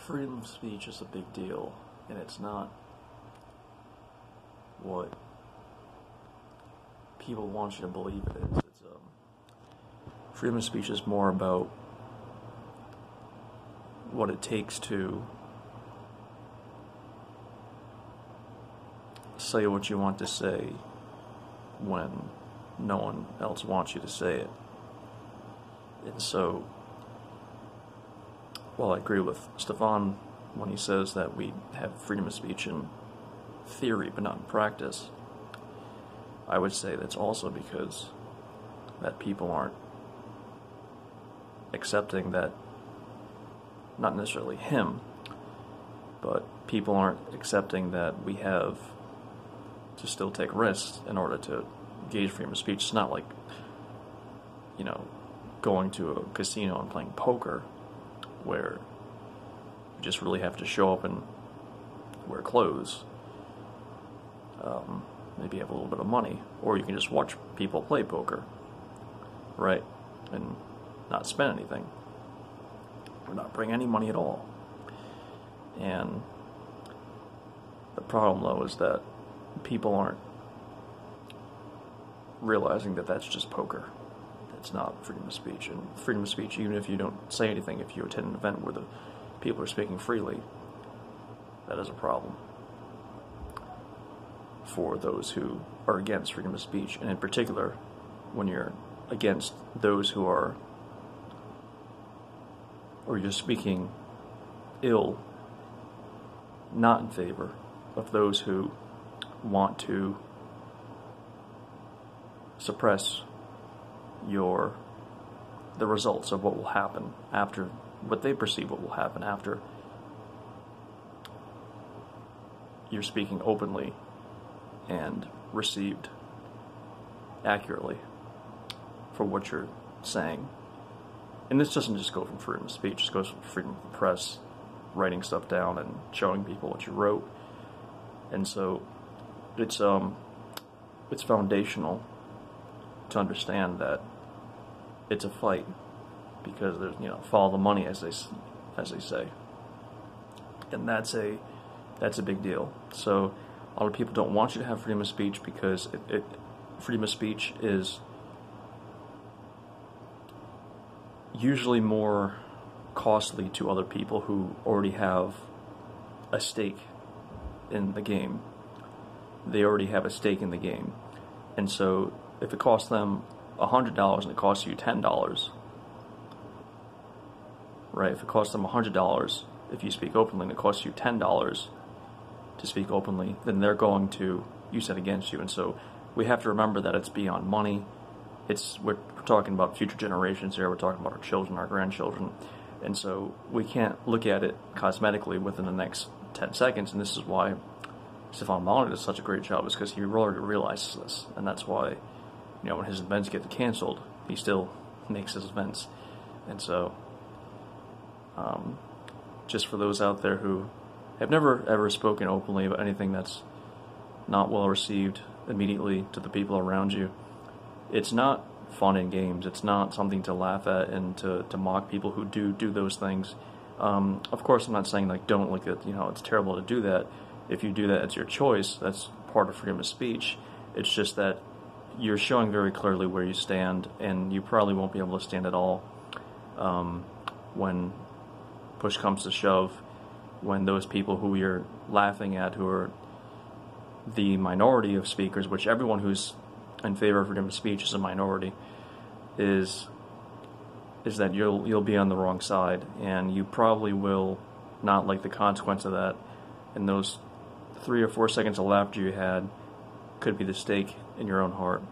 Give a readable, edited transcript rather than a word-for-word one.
Freedom of speech is a big deal, and it's not what people want you to believe it is. Freedom of speech is more about what it takes to say what you want to say when no one else wants you to say it. And so, while I agree with Stefan when he says that we have freedom of speech in theory but not in practice, I would say that's also because that people aren't accepting that, not necessarily him, but people aren't accepting that we have to still take risks in order to gauge freedom of speech. It's not like, going to a casino and playing poker where you just really have to show up and wear clothes, maybe have a little bit of money, or you can just watch people play poker, right, and not spend anything, or not bring any money at all. And the problem, though, is that people aren't realizing that that's just poker. It's not freedom of speech. And freedom of speech, even if you don't say anything, if you attend an event where the people are speaking freely, that is a problem for those who are against freedom of speech. And in particular, when you're against those who are, or you're speaking ill, not in favor of those who want to suppress the results of what will happen after, what they perceive what will happen after you're speaking openly and received accurately for what you're saying. And this doesn't just go from freedom of speech, it goes from freedom of the press, writing stuff down and showing people what you wrote. And so it's foundational to understand that it's a fight, because there's, follow the money, as they say, and that's a big deal. So a lot of people don't want you to have freedom of speech because freedom of speech is usually more costly to other people who already have a stake in the game. They already have a stake in the game, and so if it costs them $100 and it costs you $10, right? If it costs them $100 if you speak openly and it costs you $10 to speak openly, then they're going to use that against you. And so we have to remember that it's beyond money. We're talking about future generations here. We're talking about our children, our grandchildren. And so we can't look at it cosmetically within the next 10 seconds. And this is why Stefan Molyneux does such a great job, is because he already realizes this. And that's why, when his events get canceled, he still makes his events. And so, just for those out there who have never ever spoken openly about anything that's not well received immediately to the people around you, it's not fun and games. It's not something to laugh at and to mock people who do those things. Of course, I'm not saying don't look at, it's terrible to do that. If you do that, it's your choice. That's part of freedom of speech. It's just that you're showing very clearly where you stand, and you probably won't be able to stand at all when push comes to shove, when those people who you're laughing at, who are the minority of speakers, which everyone who's in favor of freedom of speech is a minority, is that you'll be on the wrong side, and you probably will not like the consequence of that. And those 3 or 4 seconds of laughter you had could be the stake in your own heart.